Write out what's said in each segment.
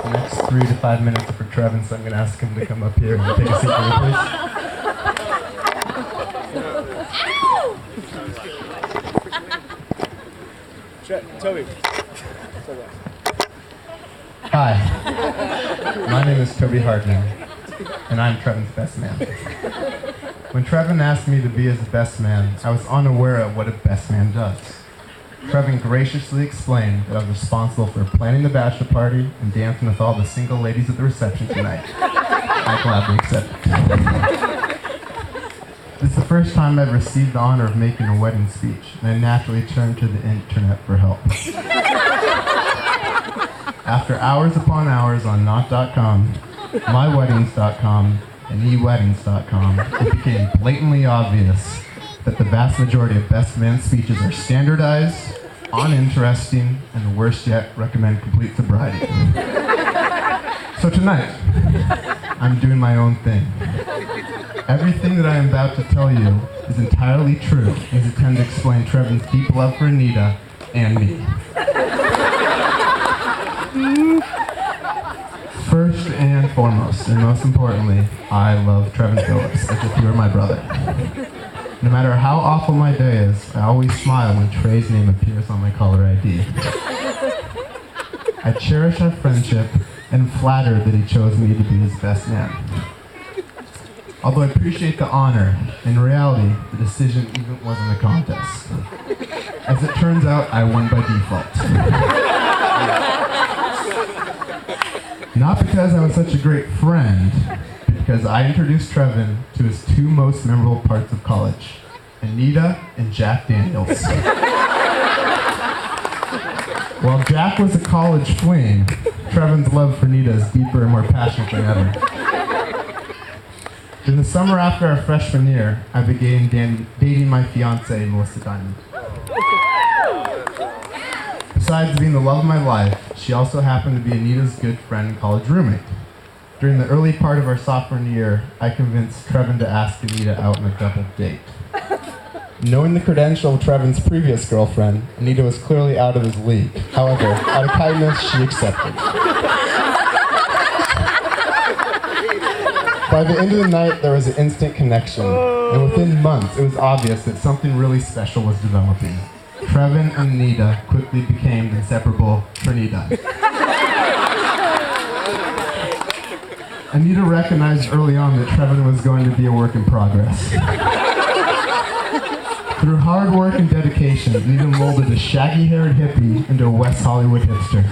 the next 3 to 5 minutes for Trevin, so I'm going to ask him to come up here and take a seat for me, please. Toby. Hi, my name is Toby Hardman, and I'm Trevin's best man. When Trevin asked me to be his best man, I was unaware of what a best man does. Trevin graciously explained that I was responsible for planning the bachelor party and dancing with all the single ladies at the reception tonight. I gladly accepted. It's the first time I've received the honor of making a wedding speech, and I naturally turned to the internet for help. After hours upon hours on Knot.com, MyWeddings.com, and eWeddings.com, it became blatantly obvious that the vast majority of best man speeches are standardized, uninteresting, and worse yet, recommend complete sobriety. So tonight, I'm doing my own thing. Everything that I am about to tell you is entirely true and is intended to explain Trevin's deep love for Anita and me. First and foremost, and most importantly, I love Trevin Phillips as if he were my brother. No matter how awful my day is, I always smile when Trey's name appears on my caller ID. I cherish our friendship and flattered that he chose me to be his best man. Although I appreciate the honor, in reality, the decision even wasn't a contest. As it turns out, I won by default. Not because I was such a great friend, but because I introduced Trevin to his two most memorable parts of college, Anita and Jack Daniels. While Jack was a college fling, Trevin's love for Anita is deeper and more passionate than ever. In the summer after our freshman year, I began dating my fiancée, Melissa Diamond. Besides being the love of my life, she also happened to be Anita's good friend and college roommate. During the early part of our sophomore year, I convinced Trevin to ask Anita out on a double date. Knowing the credential of Trevin's previous girlfriend, Anita was clearly out of his league. However, out of kindness, she accepted. By the end of the night, there was an instant connection, and within months, it was obvious that something really special was developing. Trevin and Anita quickly became inseparable Trinidad. Anita recognized early on that Trevin was going to be a work in progress. Through hard work and dedication, Anita molded a shaggy-haired hippie into a West Hollywood hipster.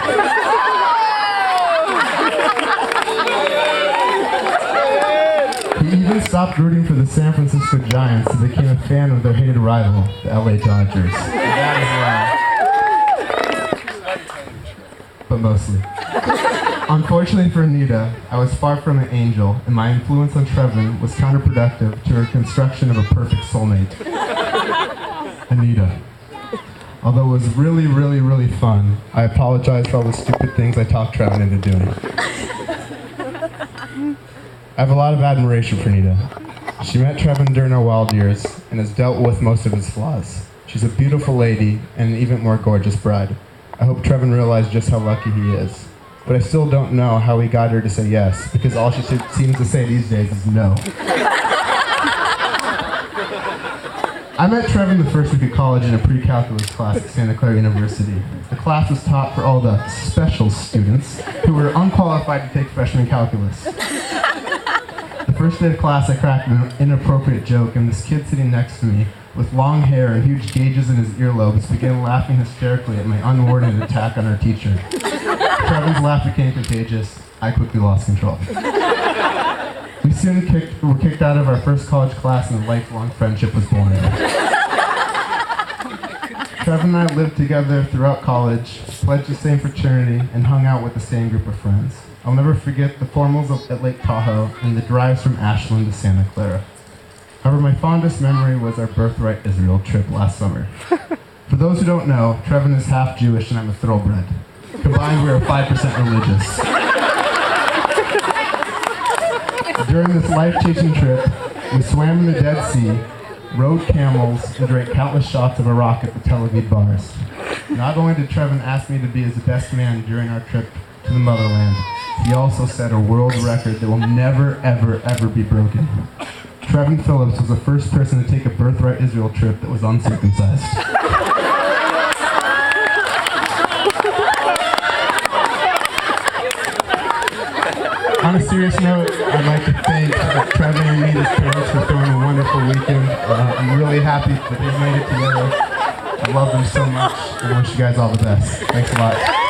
He even stopped rooting for the San Francisco Giants and became a fan of their hated rival, the LA Dodgers. That as well. But mostly. Unfortunately for Anita, I was far from an angel, and my influence on Trevin was counterproductive to her construction of a perfect soulmate. Anita. Although it was really, really, really fun, I apologize for all the stupid things I talked Trevin into doing. I have a lot of admiration for Anita. She met Trevin during her wild years and has dealt with most of his flaws. She's a beautiful lady and an even more gorgeous bride. I hope Trevin realized just how lucky he is. But I still don't know how he got her to say yes, because all she seems to say these days is no. I met Trevin the first week of college in a pre-calculus class at Santa Clara University. The class was taught for all the special students who were unqualified to take freshman calculus. The first day of class, I cracked an inappropriate joke, and this kid sitting next to me, with long hair and huge gauges in his earlobes, began laughing hysterically at my unwarranted attack on our teacher. Trevin's laugh became contagious. I quickly lost control. We soon were kicked out of our first college class, and a lifelong friendship was born. Trevin and I lived together throughout college, pledged the same fraternity, and hung out with the same group of friends. I'll never forget the formals at Lake Tahoe and the drives from Ashland to Santa Clara. However, my fondest memory was our Birthright Israel trip last summer. For those who don't know, Trevin is half Jewish and I'm a thoroughbred. Combined, we are 5% religious. During this life-changing trip, we swam in the Dead Sea, rode camels, and drank countless shots of Iraq at the Tel Aviv bars. Not only did Trevin ask me to be his best man during our trip to the motherland, he also set a world record that will never, ever, ever be broken. Trevin Phillips was the first person to take a Birthright Israel trip that was uncircumcised. On a serious note, I'd like to thank Trevin and Nita's parents for throwing a wonderful weekend. I'm really happy that they've made it together. I love them so much and wish you guys all the best. Thanks a lot.